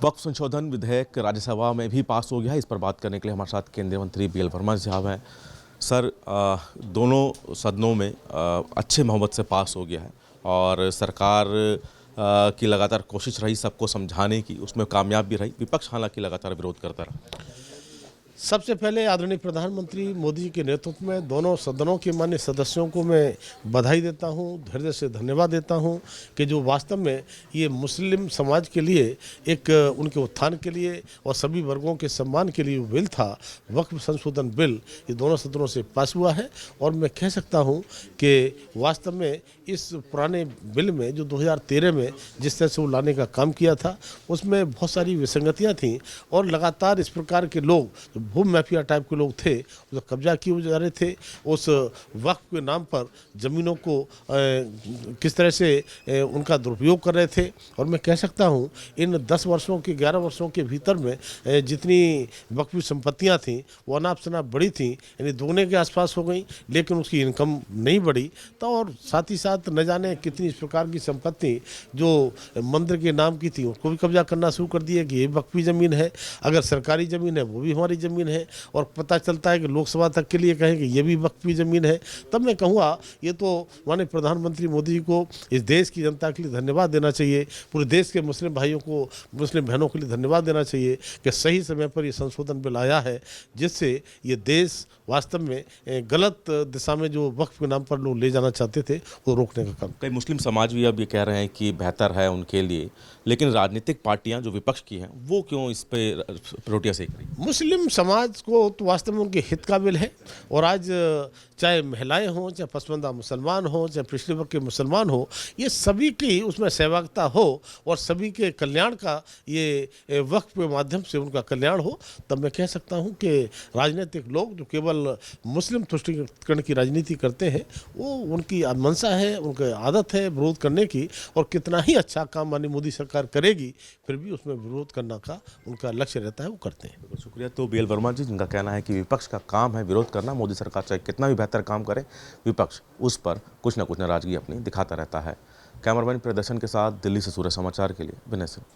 वक्फ संशोधन विधेयक राज्यसभा में भी पास हो गया है। इस पर बात करने के लिए हमारे साथ केंद्रीय मंत्री बीएल वर्मा साहब हैं। सर, दोनों सदनों में अच्छे मोहब्बत से पास हो गया है और सरकार की लगातार कोशिश रही सबको समझाने की, उसमें कामयाब भी रही। विपक्ष हालांकि लगातार विरोध करता रहा। सबसे पहले आदरणीय प्रधानमंत्री मोदी जी के नेतृत्व में दोनों सदनों के माननीय सदस्यों को मैं बधाई देता हूं, हृदय से धन्यवाद देता हूं कि जो वास्तव में ये मुस्लिम समाज के लिए एक उनके उत्थान के लिए और सभी वर्गों के सम्मान के लिए बिल था, वक्फ संशोधन बिल, ये दोनों सदनों से पास हुआ है। और मैं कह सकता हूं कि वास्तव में इस पुराने बिल में जो 2013 में जिस तरह से वो लाने का काम किया था, उसमें बहुत सारी विसंगतियाँ थीं और लगातार इस प्रकार के लोग भूमि माफिया टाइप के लोग थे, उसका कब्जा किए जा रहे थे। उस वक्फ के नाम पर ज़मीनों को किस तरह से उनका दुरुपयोग कर रहे थे। और मैं कह सकता हूँ इन 10 वर्षों के 11 वर्षों के भीतर में जितनी वक्फी संपत्तियाँ थीं वो अनाप शनाप बढ़ी थीं, यानी दोगुने के आसपास हो गई, लेकिन उसकी इनकम नहीं बढ़ी। तो और साथ ही साथ न जाने कितनी इस प्रकार की संपत्ति जो मंदिर के नाम की थी उसको भी कब्जा करना शुरू कर दिया कि ये वक्फी ज़मीन है, अगर सरकारी ज़मीन है वो भी हमारी ज़मीन है। और पता चलता है कि लोकसभा तक के लिए कहें कि ये भी वक्फी ज़मीन है। तब मैं कहूँगा ये तो माननीय प्रधानमंत्री मोदी जी को, इस देश की जनता के लिए धन्यवाद देना चाहिए, पूरे देश के मुस्लिम भाइयों को, मुस्लिम बहनों के लिए धन्यवाद देना चाहिए कि सही समय पर ये संशोधन बिल आया है, जिससे ये देश वास्तव में गलत दिशा में जो वक्फ के नाम पर लोग ले जाना चाहते थे वो रोकने का काम। कई मुस्लिम समाज भी अब ये कह रहे हैं कि बेहतर है उनके लिए, लेकिन राजनीतिक पार्टियां जो विपक्ष की हैं वो क्यों इस पे रोटियां सेक रही? मुस्लिम समाज को तो वास्तव में उनके हित का बिल है। और आज चाहे महिलाएं हों, चाहे पसमानदा मुसलमान हों, चाहे पिछड़े वर्ग के मुसलमान हो, ये सभी की उसमें सहभागिता हो और सभी के कल्याण का ये वक्फ के माध्यम से उनका कल्याण हो। तब मैं कह सकता हूँ कि राजनीतिक लोग जो केवल मुस्लिम तुष्टीकरण की राजनीति करते हैं वो उनकी मंशा है, उनकी आदत है विरोध करने की। और कितना ही अच्छा काम माननीय मोदी सरकार करेगी फिर भी उसमें विरोध करने का उनका लक्ष्य रहता है, वो करते हैं। शुक्रिया। तो बीएल वर्मा जी, जिनका कहना है कि विपक्ष का काम है विरोध करना, मोदी सरकार चाहे कितना भी बेहतर काम करे, विपक्ष उस पर कुछ ना कुछ नाराजगी अपनी दिखाता रहता है। कैमरामैन प्रदर्शन के साथ दिल्ली से सूर्य समाचार के लिए विनय सिंह।